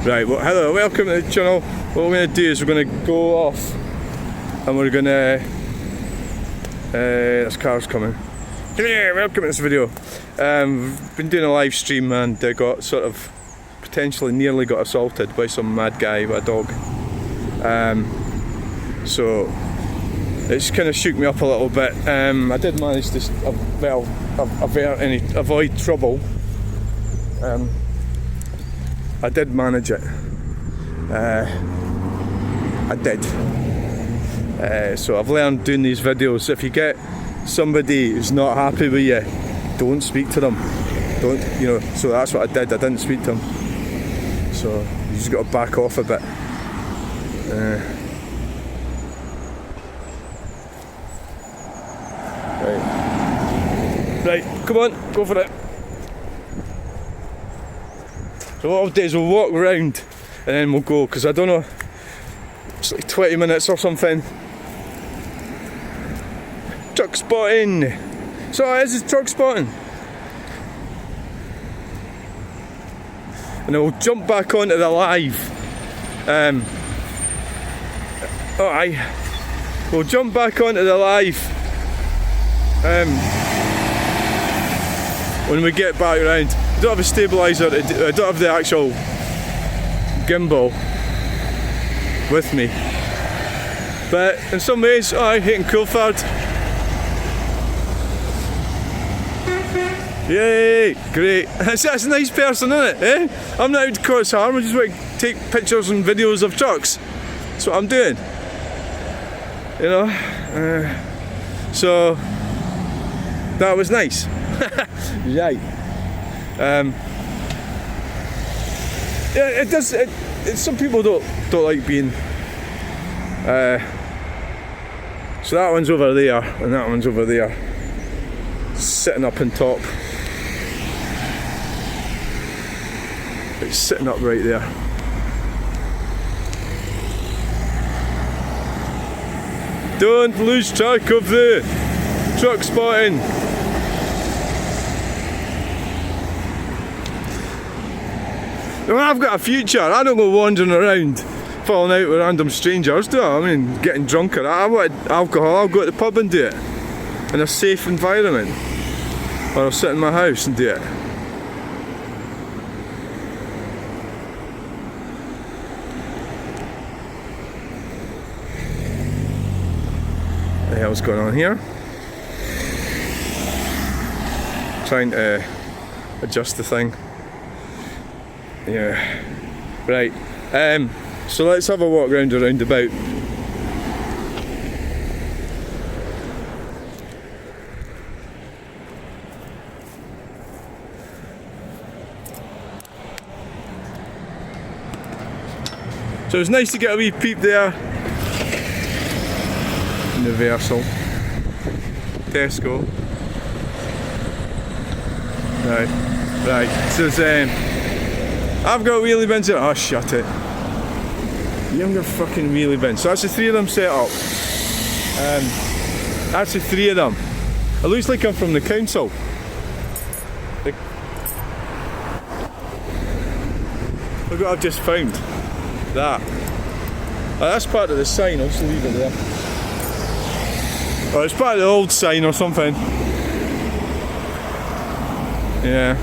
Right, well, hello, welcome to the channel. What we're going to do is we're going to go off and we're going to... this car's coming. Come here, welcome to this video. We've been doing a live stream and got sort of potentially nearly got assaulted by some mad guy with a dog. So it's kind of shook me up a little bit. I did manage to avoid trouble. I did manage it. I did. So I've learned doing these videos, if you get somebody who's not happy with you, don't speak to them. Don't, you know, so that's what I did. I didn't speak to them. So you just got to back off a bit. Right, come on, go for it. So what I'll do is we'll walk around and then we'll go, because I don't know, it's like 20 minutes or something. Truck spotting! So this is truck spotting. And then we'll jump back onto the live. We'll jump back onto the live when we get back around. I don't have a stabiliser, I don't have the actual gimbal with me. But in some ways, hitting Coolford. Yay! Great. That's a nice person, isn't it? Eh? I'm not out to cause harm, I just want to take pictures and videos of trucks. That's what I'm doing. You know? So that was nice. Right. Yeah, it does. Some people don't like being. So that one's over there, and that one's over there, sitting up on top. It's sitting up right there. Don't lose track of the truck spotting. Well, I've got a future. I don't go wandering around falling out with random strangers, do I? I mean, getting drunker. I want alcohol, I'll go to the pub and do it in a safe environment, or I'll sit in my house and do it. What the hell's going on here? Trying to adjust the thing. Yeah. Right. So let's have a walk around a roundabout. So it's nice to get a wee peep there. Universal. Tesco. Right. So I've got wheelie bins here. Oh, shut it. Younger fucking wheelie bins. So that's the three of them set up. That's the three of them. It looks like I'm from the council. Look what I've just found. That. That's part of the sign. I'll just leave it there. Oh, it's part of the old sign or something. Yeah.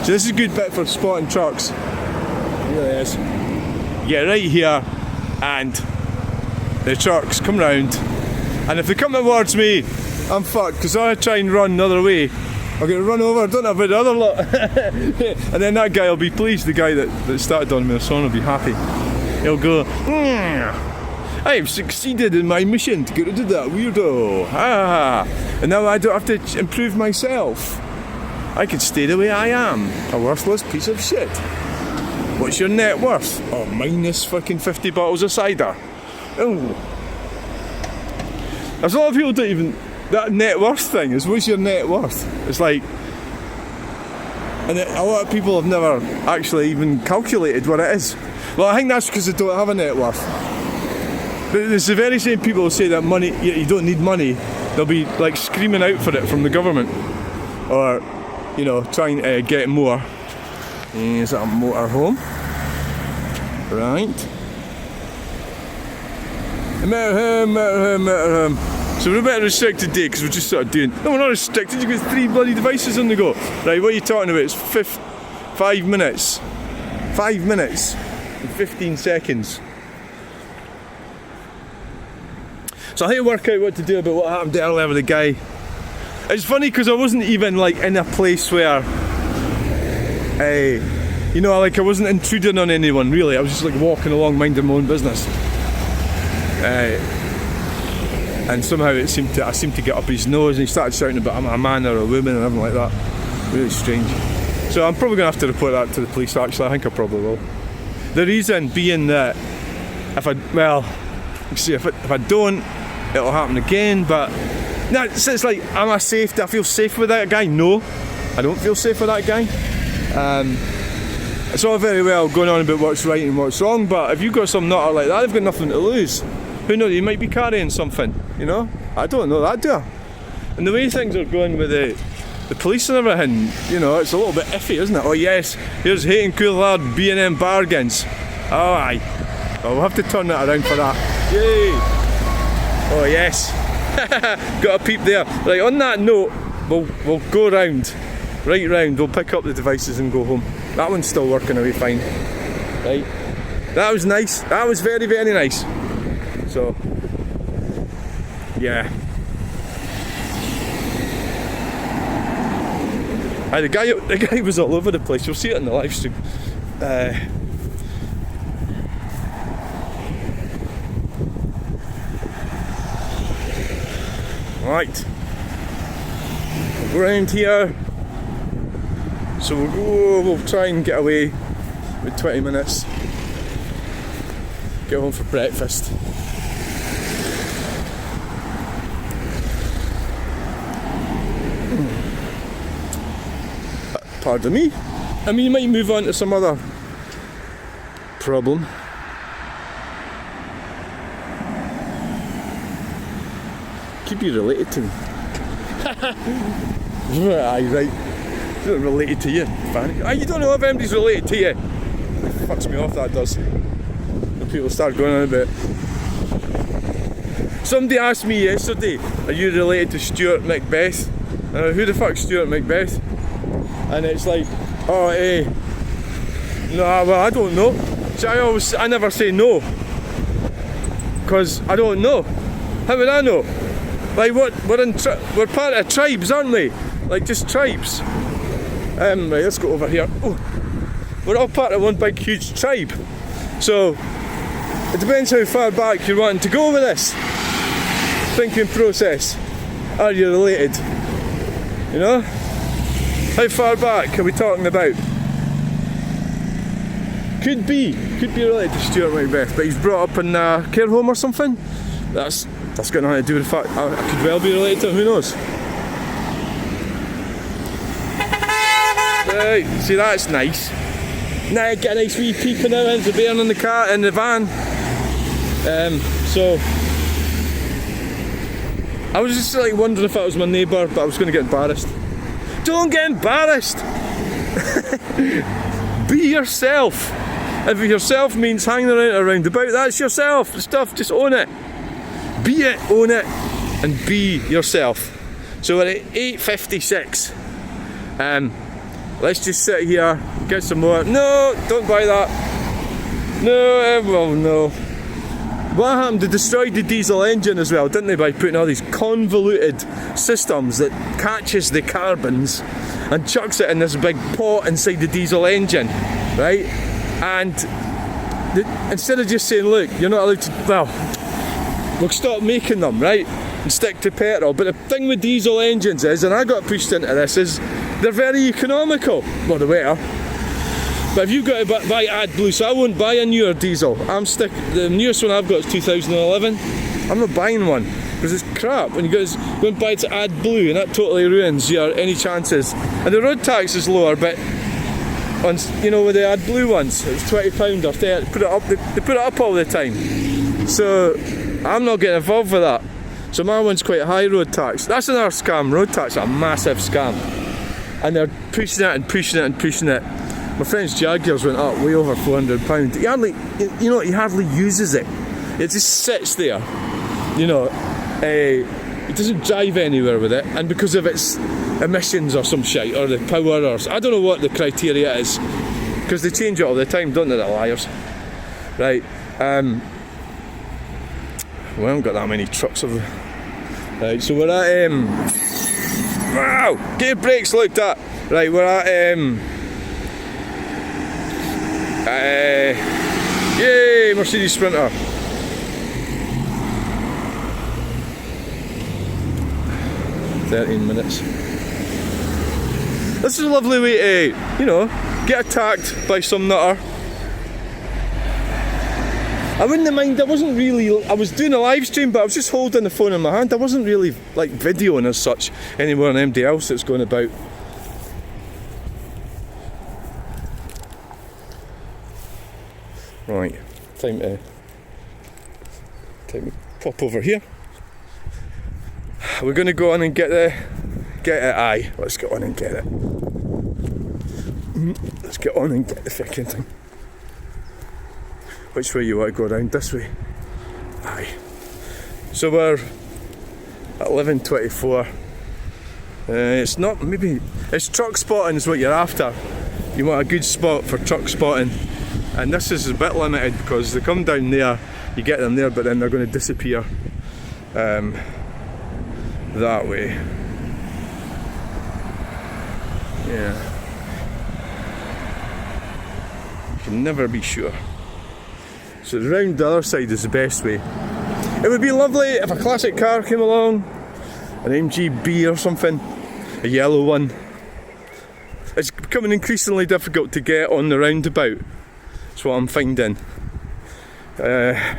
So this is a good bit for spotting trucks. It really is. Get right here and the trucks come round, and if they come towards me, I'm fucked, because I try and run another way, I'll get run over, don't have the other lot. And then that guy will be pleased, the guy that started on me, the son will be happy. He'll go, I have succeeded in my mission to get rid of that weirdo. And now I don't have to improve myself. I could stay the way I am, a worthless piece of shit. What's your net worth? Oh, minus fucking 50 bottles of cider. Oh. There's a lot of people don't even... That net worth thing is, what's your net worth? It's like... And a lot of people have never actually even calculated what it is. Well, I think that's because they don't have a net worth. But it's the very same people who say that money, you don't need money. They'll be like screaming out for it from the government. Or, you know, trying to get more. Is that a motorhome? Right. Meter him. So we're a bit restricted today because we're just sort of doing... No, we're not restricted, you've got 3 bloody devices on the go. Right, what are you talking about? It's 5 minutes. 5 minutes and 15 seconds. So I had to work out what to do about what happened earlier with the guy. It's funny because I wasn't even like in a place where... you know, like I wasn't intruding on anyone really. I was just like walking along minding my own business. And somehow I seemed to get up his nose and he started shouting about I'm a man or a woman and everything like that. Really strange. So I'm probably going to have to report that to the police actually. I think I probably will. The reason being that if I don't, it'll happen again. But no, it's like, am I safe? Do I feel safe with that guy? No, I don't feel safe with that guy. It's all very well going on about what's right and what's wrong, but if you've got some nutter like that, they've got nothing to lose. Who knows, you might be carrying something, you know? I don't know that, do I? And the way things are going with the police and everything, you know, it's a little bit iffy, isn't it? Oh yes, here's Hayton Coulthard B&M bargains. Oh aye. Well, we'll have to turn that around for that. Yay! Oh yes. Got a peep there. Right, on that note, we'll go round. Right round, we'll pick up the devices and go home. That one's still working away fine. Right. That was nice. That was very, very nice. So, yeah. The guy was all over the place. You'll see it in the live stream. Right. We'll go around here. So we'll try and get away with 20 minutes. Get home for breakfast. Pardon me. I mean, you might move on to some other problem. Could be related to me. Aye, right. Not related to you, Fanny. You don't know if anybody's related to you. It fucks me off, that does. When people start going on about it. Somebody asked me yesterday, are you related to Stuart Macbeth? And who the fuck's Stuart Macbeth? And it's like, oh, no, well, I don't know. So I never say no. Because I don't know. How would I know? Like, what? We're part of tribes, aren't we? Like, just tribes. Right, let's go over here. Oh, we're all part of one big huge tribe. So it depends how far back you're wanting to go with this thinking process. Are you related? You know? How far back are we talking about? Could be related to Stuart Macbeth, but he's brought up in a care home or something. That's got nothing to do with the fact I could well be related to him, who knows? Right, see, that's nice. Now get a nice wee peeping out into the bear in the car in the van. So I was just like wondering if that was my neighbour, but I was going to get embarrassed. Don't get embarrassed. Be yourself. If yourself means hanging around a roundabout, that's yourself. The stuff, just own it. Be it, own it, and be yourself. So we're at 8:56. Let's just sit here, get some more. No, don't buy that. No, well, no. What happened? They destroyed the diesel engine as well, didn't they, by putting all these convoluted systems that catches the carbons and chucks it in this big pot inside the diesel engine, right? And instead of just saying, look, you're not allowed to, well, we'll stop making them, right? And stick to petrol. But the thing with diesel engines is, and I got pushed into this, is they're very economical. Well, they were. But if you've got to buy AdBlue, so I won't buy a newer diesel. The newest one I've got is 2011. I'm not buying one because it's crap. When you go and buy it to AdBlue, and that totally ruins any chances. And the road tax is lower, but you know, with the AdBlue ones, it's £20 or 30. They put it up all the time. So I'm not getting involved with that. So my one's quite a high road tax. That's another scam. Road tax is a massive scam. And they're pushing it and pushing it and pushing it. My friend's Jaguars went up way over £400. He hardly, you know, he hardly uses it. It just sits there. You know, he doesn't drive anywhere with it, and because of its emissions or some shite, or the power, or I don't know what the criteria is, because they change it all the time, don't they, the liars? Right. We haven't got that many trucks of them. Right, so we're at wow! Get your brakes looked at. Right, we're at yay, Mercedes Sprinter. $13. This is a lovely way to, you know, get attacked by some nutter. I wouldn't mind, I was doing a live stream, but I was just holding the phone in my hand. I wasn't really like videoing as such anymore than anybody else that's going about. Right, time to pop over here. We're going to go on and get it. Aye, let's get on and get it. Let's get on and get the fucking thing. Which way you want to go around? This way? Aye. So we're at 11:24. It's not, maybe, it's truck spotting is what you're after. You want a good spot for truck spotting. And this is a bit limited because they come down there, you get them there, but then they're going to disappear that way. Yeah. You can never be sure. So round the other side is the best way. It would be lovely if a classic car came along, an MGB or something, a yellow one. It's becoming increasingly difficult to get on the roundabout. That's what I'm finding. Yeah.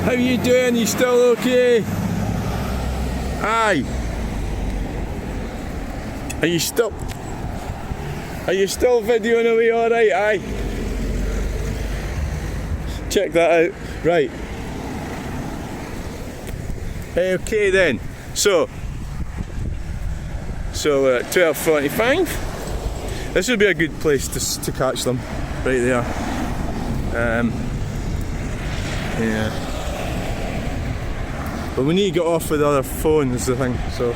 How you doing? You still okay? Aye. Are you still videoing away alright? Aye. Check that out. Right. Okay then. So we're at 12:45. This would be a good place to catch them. Right there. Yeah. But we need to get off with the other phone is the thing, so.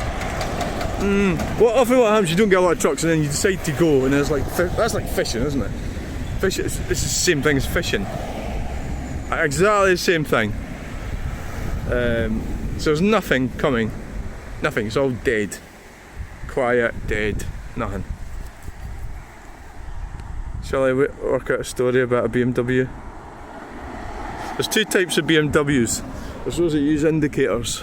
What often what happens, you don't get a lot of trucks and then you decide to go and there's like, that's like fishing, isn't it? Fishing, it's the same thing as fishing. Exactly the same thing. So there's nothing coming. Nothing, it's all dead. Quiet, dead, nothing. Shall I work out a story about a BMW? There's two types of BMWs. There's those that use indicators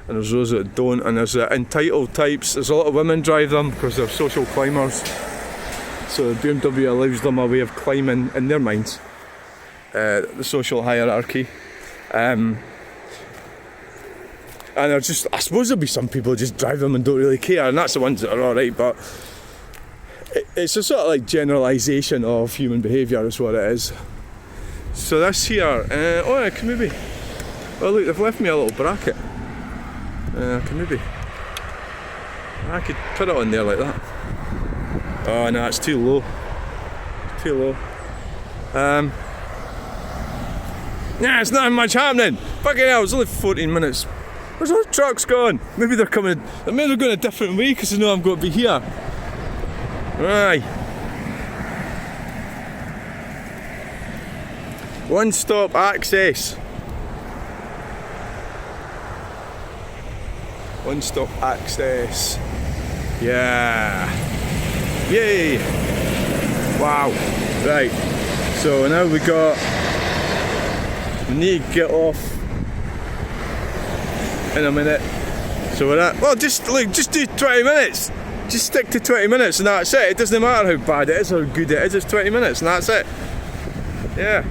and there's those that don't, and there's the entitled types. There's a lot of women drive them because they're social climbers, so the BMW allows them a way of climbing in their minds the social hierarchy, and they're just, I suppose there'll be some people who just drive them and don't really care, and that's the ones that are alright, but it's a sort of like generalisation of human behaviour is what it is. So this here, oh I can maybe, oh look, they've left me a little bracket. I could put it on there like that. Oh no, it's too low. Too low. Nah, it's not much happening. Fucking hell, it's only 14 minutes. Where's all the trucks gone? Maybe they're coming, maybe they're going a different way because they know I'm going to be here. Aye. One stop access. One stop access. Yeah. Yay. Wow. Right. So now we need to get off in a minute. So we're at, well just do 20 minutes. Just stick to 20 minutes and that's it. It doesn't matter how bad it is or how good it is, it's 20 minutes and that's it. Yeah.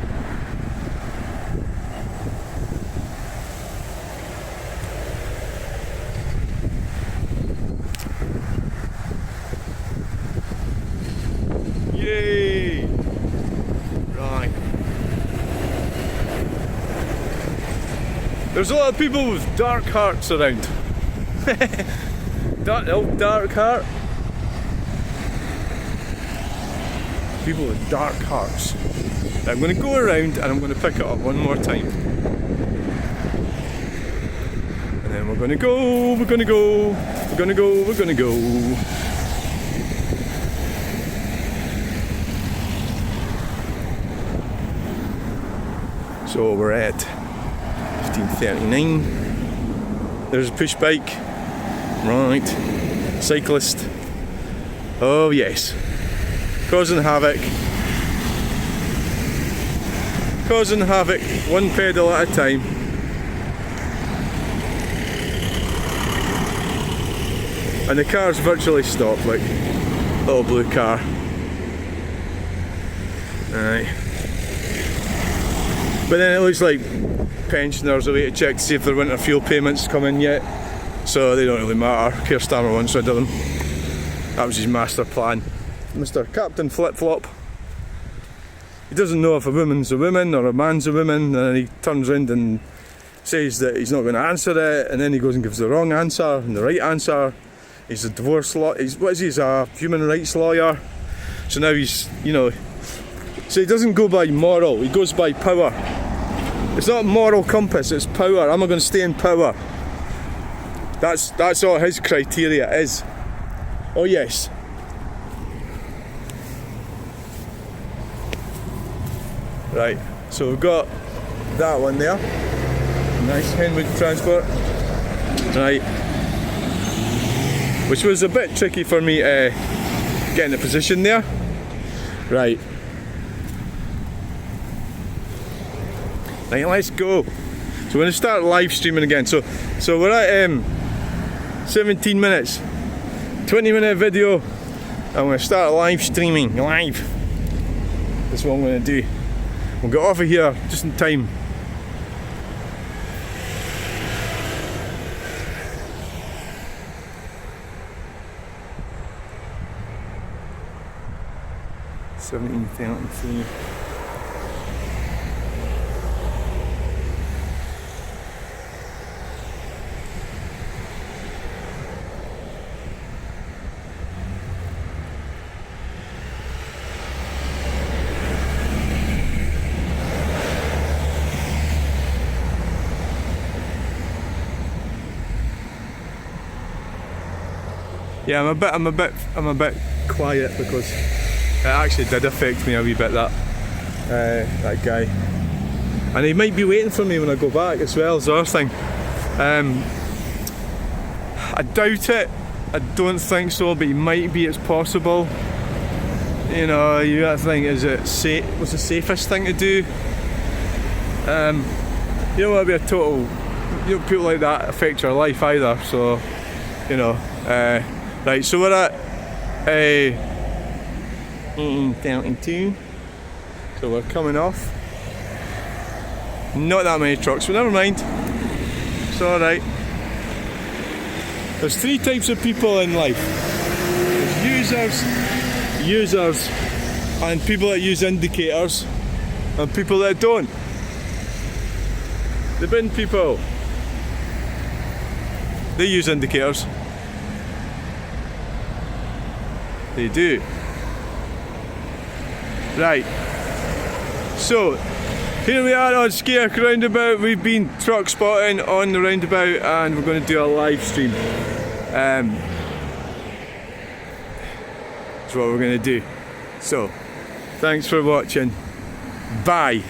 There's a lot of people with dark hearts around. Dark heart. People with dark hearts. I'm going to go around and I'm going to pick it up one more time. And then we're going to go, we're going to go, we're going to go, we're going to go. So we're at 15:39. There's a push bike. Right. Cyclist. Oh yes. Causing havoc. Causing havoc, one pedal at a time. And the car's virtually stopped, like little blue car. Aye. But then it looks like pensioners are waiting to check to see if their winter fuel payments come in yet. So they don't really matter. Keir Starmer wants rid of them. That was his master plan. Mr. Captain Flip Flop. He doesn't know if a woman's a woman or a man's a woman, and then he turns around and says that he's not going to answer it, and then he goes and gives the wrong answer and the right answer. He's a divorce lawyer. He's a human rights lawyer. So now he's, you know, so he doesn't go by moral, he goes by power. It's not moral compass, it's power. Am I going to stay in power? That's all his criteria is. Oh yes. Right, so we've got that one there. Nice Henwood transport. Right. Which was a bit tricky for me to get in the position there. Right. Right, let's go. So we're going to start live streaming again. So we're at 17 minutes. 20-minute video. I'm going to start live streaming. Live. That's what I'm going to do. We'll get off of here just in time. $17.33. Yeah, I'm a bit quiet because it actually did affect me a wee bit, that guy. And he might be waiting for me when I go back as well, is the other thing. I doubt it. I don't think so, but he might be. It's possible. You know, you gotta think, is it what's the safest thing to do? You don't want to be a total. You know, people like that affect your life either. So, you know. Right, so we're at 18:32, so we're coming off. Not that many trucks, but never mind. It's alright. There's three types of people in life. There's users, and people that use indicators, and people that don't. The bin people, they use indicators. They do. Right. So, here we are on Skeoch Roundabout. We've been truck spotting on the roundabout and we're going to do a live stream. That's what we're going to do. So, thanks for watching. Bye.